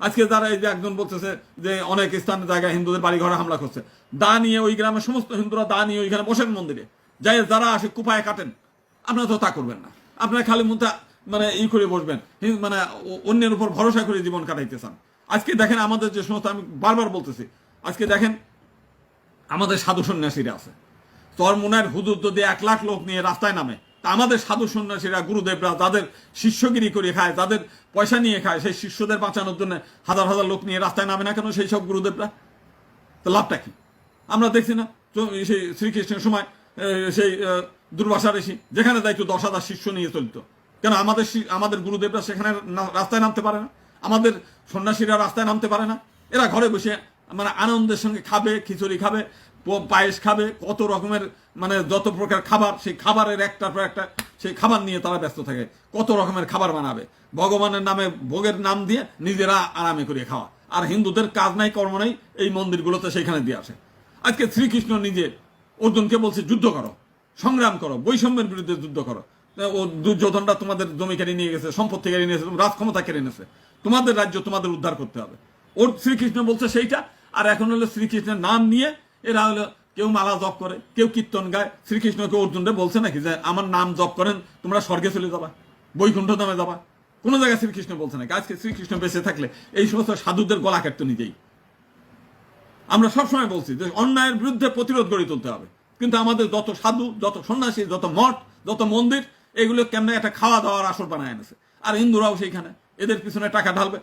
আজকে যারা এই যে একজন বলতেছে যে অনেক স্থানের জায়গায় হিন্দুদের বাড়ি ঘরে হামলা করছে, দা নিয়ে ওই গ্রামের সমস্ত হিন্দুরা দা নিয়ে ওইখানে বসেন মন্দিরে, যাই যারা আসে কুপায় কাটেন। আপনারা তো তা করবেন না, আপনারা খালি মুখে মানে ই করে বসবেন, মানে অন্যের উপর ভরসা করে জীবন কাটাইতে চান। আজকে দেখেন আমাদের যে সমস্ত, আমি বারবার বলতেছি, আজকে দেখেন আমাদের সাধু সন্ন্যাসীরা আছে, চরমুনার হুজুর যদি 1 লাখ লোক নিয়ে রাস্তায় নামে, তা আমাদের সাধু সন্ন্যাসীরা গুরুদেবরা যাদের শিষ্যগিরি করে খায়, যাদের পয়সা নিয়ে খায়, সেই শিষ্যদের বাঁচানোর জন্য হাজার হাজার লোক নিয়ে রাস্তায় নামে না কেন সেই সব গুরুদেবরা? তো লাভটা কি? আমরা দেখছি না সেই শ্রীকৃষ্ণের সময় সেই দুর্বাসা ঋষি যেখানে যাইতো 10,000 শিষ্য নিয়ে চলতো, কেন আমাদের গুরুদেবরা সেখানে রাস্তায় নামতে পারে না? আমাদের সন্ন্যাসীরা রাস্তায় নামতে পারে না? এরা ঘরে বসে মানে আনন্দের সঙ্গে খাবে, খিচুড়ি খাবে, পায়েস খাবে, কত রকমের মানে যত প্রকার খাবার, সেই খাবারের একটার পর একটা সেই খাবার নিয়ে তারা ব্যস্ত থাকে। কত রকমের খাবার বানাবে, ভগবানের নামে ভোগের নাম দিয়ে নিজেরা আরামে করে খাওয়া। আর হিন্দুদের কাজ নাই, কর্ম নাই, এই মন্দিরগুলোতে সেইখানে দিয়ে আসে। আজকে শ্রীকৃষ্ণ নিজে অর্জুনকে বলছে যুদ্ধ করো, সংগ্রাম করো, বৈষম্যের বিরুদ্ধে যুদ্ধ করো। ও দুর্যোধনরা তোমাদের জমি কেড়ে নিয়ে গেছে, সম্পত্তি কেড়ে নিয়েছে, রাজ ক্ষমতা কেড়ে নিয়েছে, তোমাদের রাজ্য তোমাদের উদ্ধার করতে হবে। ওর শ্রীকৃষ্ণ বলছে সেইটা। আর এখন হলো শ্রীকৃষ্ণের নাম নিয়ে এরা হলো কেউ মালা জপ করে, কেউ কীর্তন গায়। শ্রীকৃষ্ণকে অর্জুনরে বলছে নাকি যে আমার নাম জপ করেন তোমরা স্বর্গে চলে যাবা, বৈকুণ্ঠ ধামে যাবা? কোনো জায়গায় শ্রীকৃষ্ণ বলছে নাকি? আজকে শ্রীকৃষ্ণ বেঁচে থাকলে এই সমস্ত সাধুদের গলা কাটতো নিজেই। আমরা সবসময় বলছি যে অন্যায়ের বিরুদ্ধে প্রতিরোধ গড়ে তুলতে হবে, কিন্তু আমাদের যত সাধু, যত সন্ন্যাসী, যত মঠ, যত মন্দির, এগুলো কেমনে একটা খাওয়া দাওয়ার আসর বানায় এনেছে। আর হিন্দুরাও সেইখানে এদের পিছনে টাকা ঢালবে।